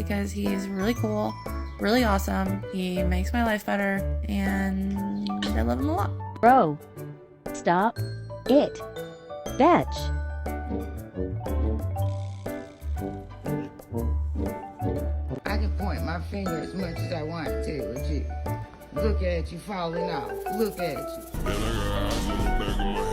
because he's really cool, really awesome. He makes my life better, and I love him a lot. Bro, stop it. Fetch. I can point my finger as much as I want to at you. Look at you falling off. Look at you.